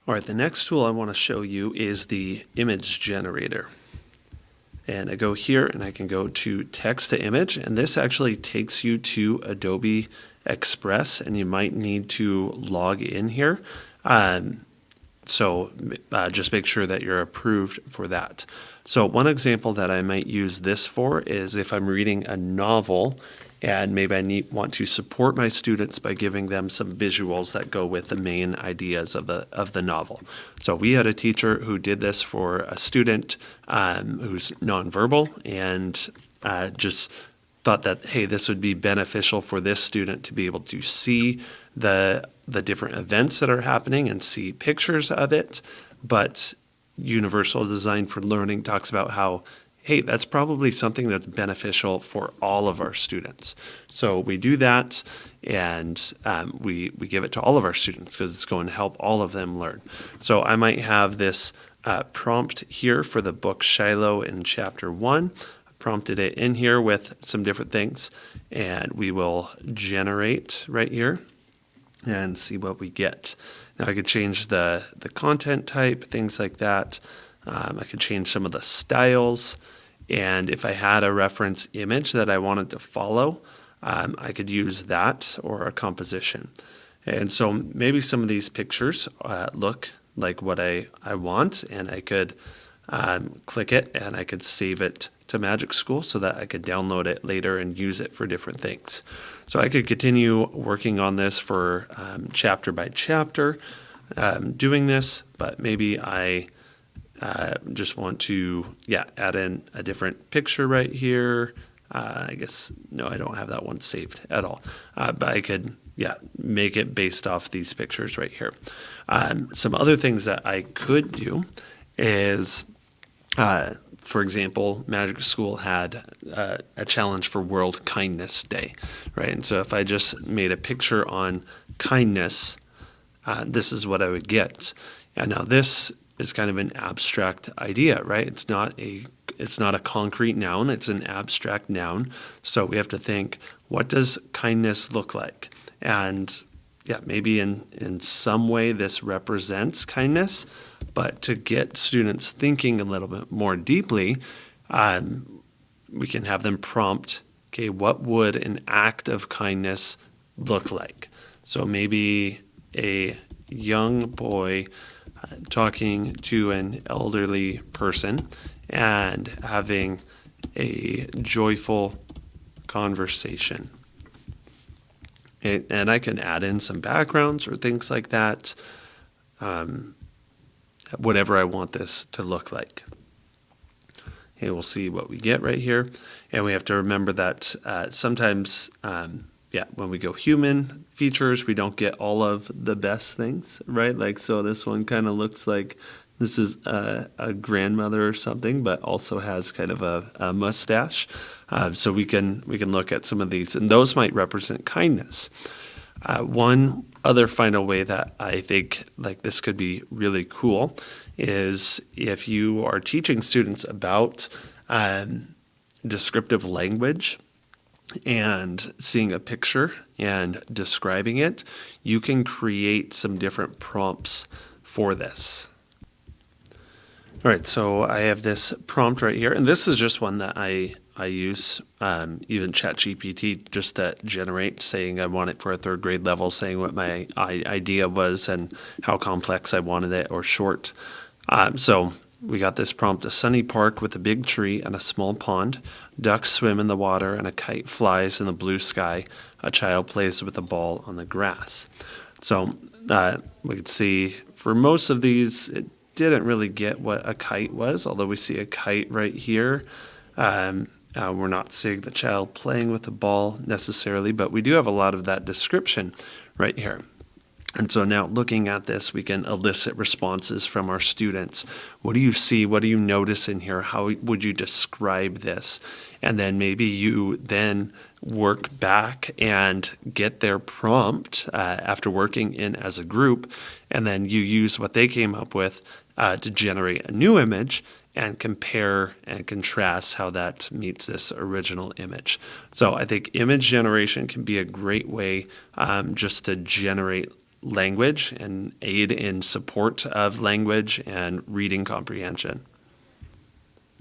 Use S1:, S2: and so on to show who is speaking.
S1: All right, the next tool I want to show you is the image generator. And I go here and I can go to text to image, and this actually takes you to Adobe Express, and you might need to log in here. So just make sure that you're approved for that. So one example that I might use this for is if I'm reading a novel and maybe I want to support my students by giving them some visuals that go with the main ideas of the novel. So we had a teacher who did this for a student who's nonverbal, and just thought that, hey, this would be beneficial for this student to be able to see the different events that are happening and see pictures of it. But Universal Design for Learning talks about how, hey, that's probably something that's beneficial for all of our students. So we do that, and we give it to all of our students because it's going to help all of them learn. So I might have this prompt here for the book Shiloh in chapter 1. Prompted it in here with some different things, and we will generate right here and see what we get. Now I could change the content type, things like that. I could change some of the styles, and if I had a reference image that I wanted to follow, I could use that or a composition. And so maybe some of these pictures look like what I want, and I could click it and I could save it to Magic School so that I could download it later and use it for different things. So I could continue working on this for chapter by chapter, doing this, but maybe I just want to, add in a different picture right here. I guess, no, I don't have that one saved at all. But I could, make it based off these pictures right here. Some other things that I could do is, for example, Magic School had a challenge for World Kindness Day, right? And so if I just made a picture on kindness, this is what I would get. And now this is kind of an abstract idea, right? It's not a concrete noun, it's an abstract noun. So we have to think, what does kindness look like? And maybe in some way this represents kindness, but to get students thinking a little bit more deeply, we can have them prompt, okay, what would an act of kindness look like? So maybe a young boy talking to an elderly person and having a joyful conversation. And I can add in some backgrounds or things like that, whatever I want this to look like. Okay, we'll see what we get right here. And we have to remember that sometimes, when we go human features, we don't get all of the best things, right? Like, so this one kind of looks like this is a grandmother or something, but also has kind of a mustache. So we can look at some of these, and those might represent kindness. One other final way that I think like this could be really cool is if you are teaching students about descriptive language and seeing a picture and describing it, you can create some different prompts for this. All right, so I have this prompt right here, and this is just one that I use even ChatGPT just to generate, saying I want it for a third grade level, saying what my idea was and how complex I wanted it or short. So we got this prompt: a sunny park with a big tree and a small pond. Ducks swim in the water and a kite flies in the blue sky. A child plays with a ball on the grass. So we could see for most of these, it didn't really get what a kite was, although we see a kite right here. We're not seeing the child playing with the ball necessarily, but we do have a lot of that description right here. And so now looking at this, we can elicit responses from our students. What do you see? What do you notice in here? How would you describe this? And then maybe you then work back and get their prompt after working in as a group, and then you use what they came up with to generate a new image and compare and contrast how that meets this original image. So I think image generation can be a great way just to generate language and aid in support of language and reading comprehension.